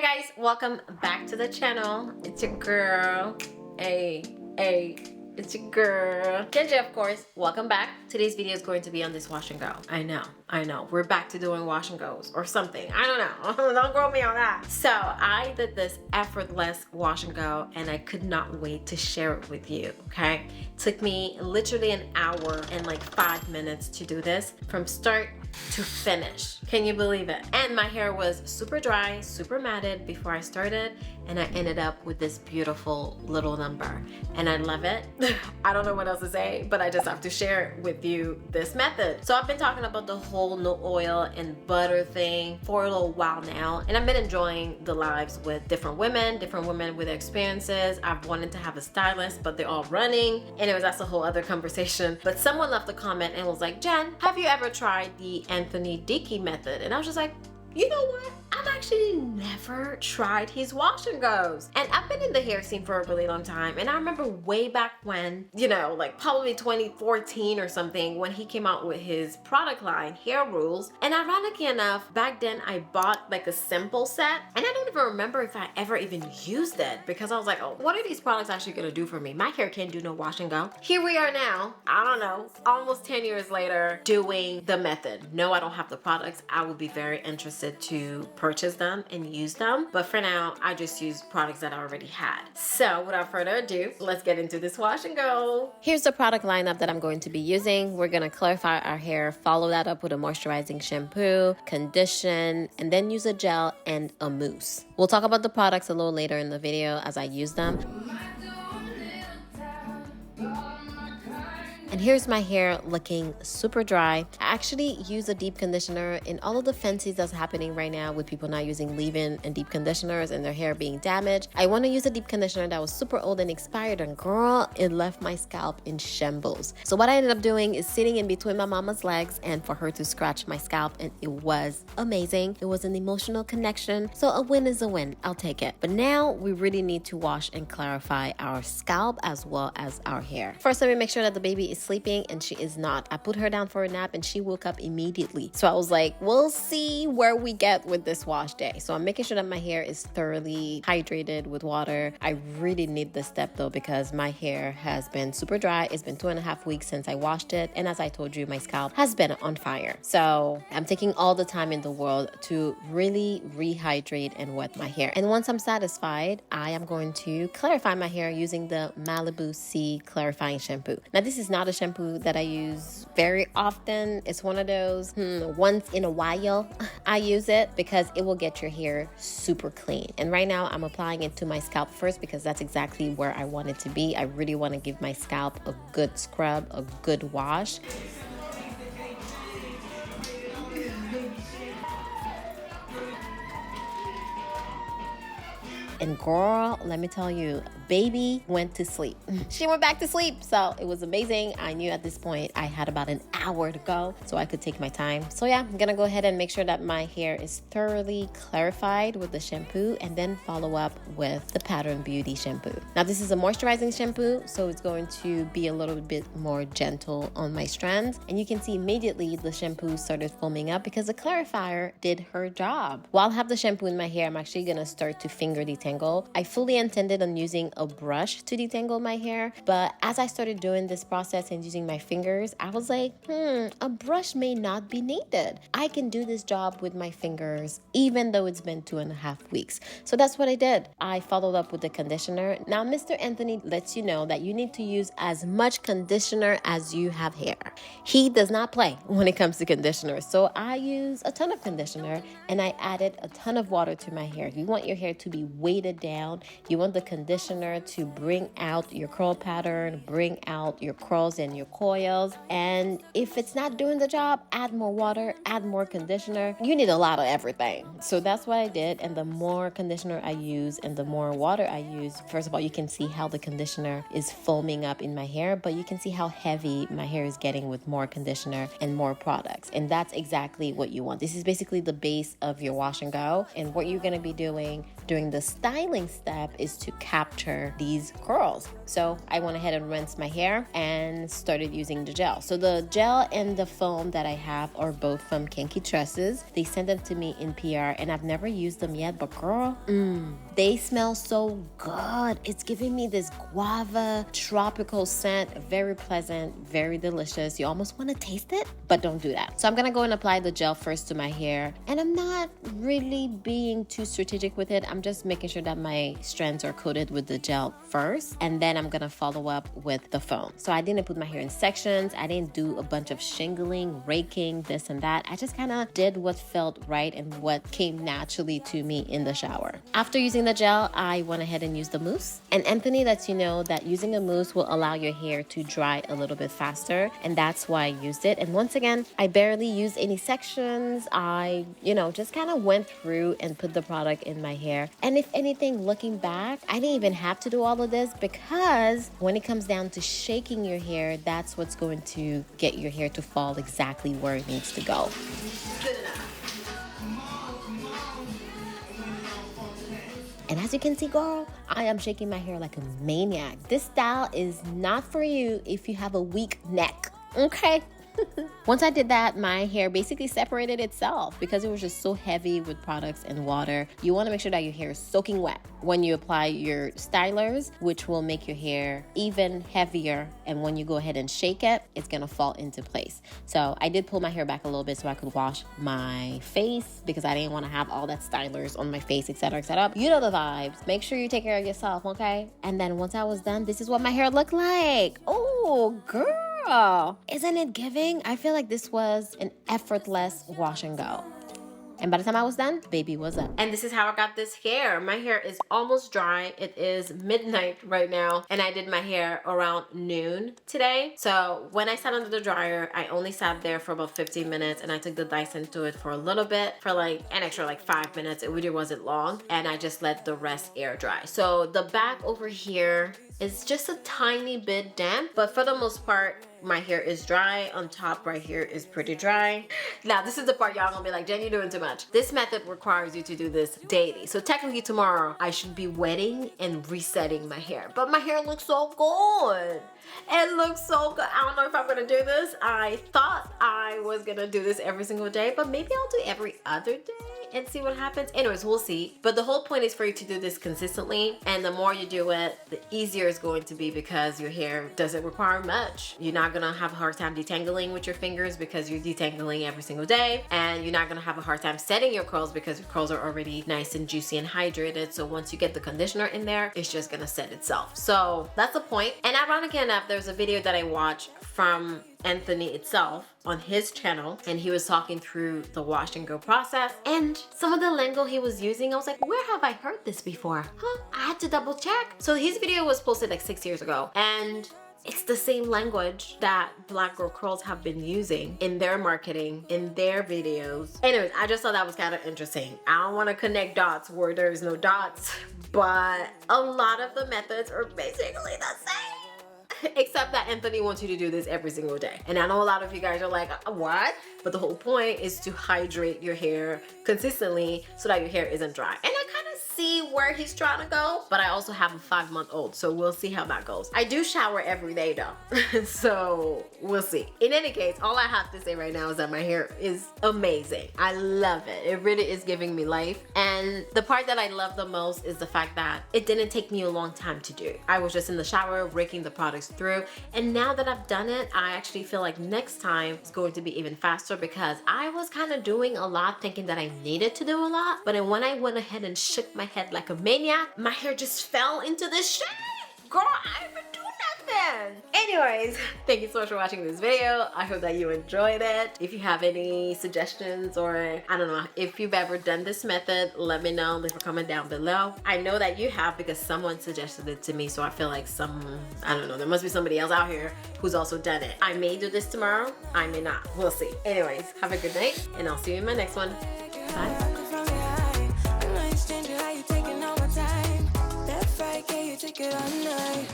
Hi guys, welcome back to the channel. It's your girl. It's your girl Kenji, of course. Welcome back. Today's video is going to be on this wash and go. I know. We're back to doing wash and goes or something. I don't know. Don't quote me on that. So I did this effortless wash and go and I could not wait to share it with you. Okay, it took me literally an hour and like 5 minutes to do this from start to finish. Can you believe it? And my hair was super dry, super matted before I started, and I ended up with this beautiful little number, and I love it. I don't know what else to say, but I just have to share with you this method. So I've been talking about the whole no oil and butter thing for a little while now, and I've been enjoying the lives with different women with their experiences. I've wanted to have a stylist, but they're all running. Anyways, that's a whole other conversation. But someone left a comment and was like, Jen, have you ever tried the Anthony Dickey method? And I was just like, you know what? I've actually never tried his wash and goes. And I've been in the hair scene for a really long time. And I remember way back when, you know, like probably 2014 or something, when he came out with his product line, Hair Rules. And ironically enough, back then I bought like a simple set. And I don't even remember if I ever even used it because I was like, oh, what are these products actually gonna do for me? My hair can't do no wash and go. Here we are now, I don't know, almost 10 years later, doing the method. No, I don't have the products. I would be very interested to purchase them and use them, but for now I just use products that I already had. So without further ado, let's get into this wash and go. Here's the product lineup that I'm going to be using. We're going to clarify our hair, follow that up with a moisturizing shampoo, condition, and then use a gel and a mousse. We'll talk about the products a little later in the video as I use them. And here's my hair looking super dry. I actually use a deep conditioner in all of the fancies that's happening right now with people not using leave-in and deep conditioners and their hair being damaged. I want to use a deep conditioner that was super old and expired, and girl, it left my scalp in shambles. So what I ended up doing is sitting in between my mama's legs and for her to scratch my scalp, and it was amazing. It was an emotional connection. So a win is a win. I'll take it. But now we really need to wash and clarify our scalp as well as our hair. First, let me make sure that the baby is sleeping, and she is not. I put her down for a nap and she woke up immediately. So I was like, we'll see where we get with this wash day. So I'm making sure that my hair is thoroughly hydrated with water. I really need this step though because my hair has been super dry. It's been 2.5 weeks since I washed it, and as I told you, my scalp has been on fire. So I'm taking all the time in the world to really rehydrate and wet my hair. And once I'm satisfied, I am going to clarify my hair using the Malibu C clarifying shampoo. Now this is not a shampoo that I use very often. It's one of those once in a while I use it because it will get your hair super clean. And right now I'm applying it to my scalp first because that's exactly where I want it to be. I really want to give my scalp a good scrub, a good wash. And girl, let me tell you, baby went to sleep. She went back to sleep. So it was amazing. I knew at this point I had about an hour to go so I could take my time. So yeah, I'm gonna go ahead and make sure that my hair is thoroughly clarified with the shampoo and then follow up with the Pattern Beauty shampoo. Now this is a moisturizing shampoo, so it's going to be a little bit more gentle on my strands. And you can see immediately the shampoo started foaming up because the clarifier did her job. While I have the shampoo in my hair, I'm actually gonna start to finger detangle. I fully intended on using a brush to detangle my hair, but as I started doing this process and using my fingers, I was like, a brush may not be needed. I can do this job with my fingers, even though it's been 2.5 weeks. So that's what I did. I followed up with the conditioner. Now, Mr. Anthony lets you know that you need to use as much conditioner as you have hair. He does not play when it comes to conditioner. So I use a ton of conditioner and I added a ton of water to my hair. You want your hair to be weighted down. You want the conditioner to bring out your curl pattern, bring out your curls and your coils. And if it's not doing the job, add more water, add more conditioner. You need a lot of everything. So that's what I did. And the more conditioner I use and the more water I use, first of all, you can see how the conditioner is foaming up in my hair, but you can see how heavy my hair is getting with more conditioner and more products. And that's exactly what you want. This is basically the base of your wash and go. And what you're going to be doing during the style styling step is to capture these curls. So I went ahead and rinsed my hair and started using the gel. So the gel and the foam that I have are both from Kinky Tresses. They sent them to me in PR and I've never used them yet, but girl, they smell so good. It's giving me this guava tropical scent, very pleasant, very delicious. You almost want to taste it, but don't do that. So I'm gonna go and apply the gel first to my hair, and I'm not really being too strategic with it. I'm just making sure that my strands are coated with the gel first, and then I'm gonna follow up with the foam. So I didn't put my hair in sections. I didn't do a bunch of shingling, raking, this and that. I just kind of did what felt right and what came naturally to me in the shower. After using the gel, I went ahead and used the mousse. And Anthony lets you know that using a mousse will allow your hair to dry a little bit faster, and that's why I used it. And once again, I barely used any sections. I, just kind of went through and put the product in my hair. And if anything, looking back, I didn't even have to do all of this, because when it comes down to shaking your hair, that's what's going to get your hair to fall exactly where it needs to go. Good enough. And as you can see, girl, I am shaking my hair like a maniac. This style is not for you if you have a weak neck, okay? Once I did that, my hair basically separated itself because it was just so heavy with products and water. You want to make sure that your hair is soaking wet when you apply your stylers, which will make your hair even heavier. And when you go ahead and shake it, it's going to fall into place. So I did pull my hair back a little bit so I could wash my face because I didn't want to have all that stylers on my face, etc., etc. You know the vibes. Make sure you take care of yourself, okay? And then once I was done, this is what my hair looked like. Oh, girl. Isn't it giving? I feel like this was an effortless wash and go. And by the time I was done, baby was up. And this is how I got this hair. My hair is almost dry. It is midnight right now, and I did my hair around noon today. So when I sat under the dryer, I only sat there for about 15 minutes, and I took the Dyson to it for a little bit, for like an extra 5 minutes. It really wasn't long, and I just let the rest air dry. So the back over here is just a tiny bit damp, but for the most part, my hair is dry. On top right here is pretty dry. Now this is the part y'all gonna be like, Jen, you're doing too much. This method requires you to do this daily. So technically tomorrow I should be wetting and resetting my hair, but my hair looks so good. It looks so good. I don't know if I'm gonna do this. I thought I was gonna do this every single day, but maybe I'll do every other day and see what happens. Anyways, we'll see. But the whole point is for you to do this consistently, and the more you do it, the easier it's going to be because your hair doesn't require much. You're not gonna have a hard time detangling with your fingers because you're detangling every single day, and you're not gonna have a hard time setting your curls because your curls are already nice and juicy and hydrated. So once you get the conditioner in there, it's just gonna set itself. So that's the point. And ironically enough, there's a video that I watched from Anthony itself on his channel, and he was talking through the wash and go process, and some of the lingo he was using, I was like, where have I heard this before? I had to double check. So his video was posted like 6 years ago, and it's the same language that Black Girl Curls have been using in their marketing, in their videos. Anyways, I just thought that was kind of interesting. I don't want to connect dots where there's no dots, but a lot of the methods are basically the same. Except that Anthony wants you to do this every single day. And I know a lot of you guys are like, what? But the whole point is to hydrate your hair consistently so that your hair isn't dry. And I kind of see where he's trying to go, but I also have a 5-month-old, so we'll see how that goes. I do shower every day though, so we'll see. In any case, all I have to say right now is that my hair is amazing. I love it. It really is giving me life. And the part that I love the most is the fact that it didn't take me a long time to do. I was just in the shower, raking the products through, and now that I've done it, I actually feel like next time it's going to be even faster because I was kind of doing a lot thinking that I needed to do a lot, but then when I went ahead and shook my head like a maniac, my hair just fell into the shade. Girl, I didn't do nothing. Anyways, thank you so much for watching this video. I hope that you enjoyed it. If you have any suggestions, or I don't know, if you've ever done this method, let me know. Leave a comment down below. I know that you have because someone suggested it to me, so I feel like I don't know, there must be somebody else out here who's also done it. I may do this tomorrow, I may not. We'll see. Anyways, have a good night, and I'll see you in my next one. Bye. Take it all night.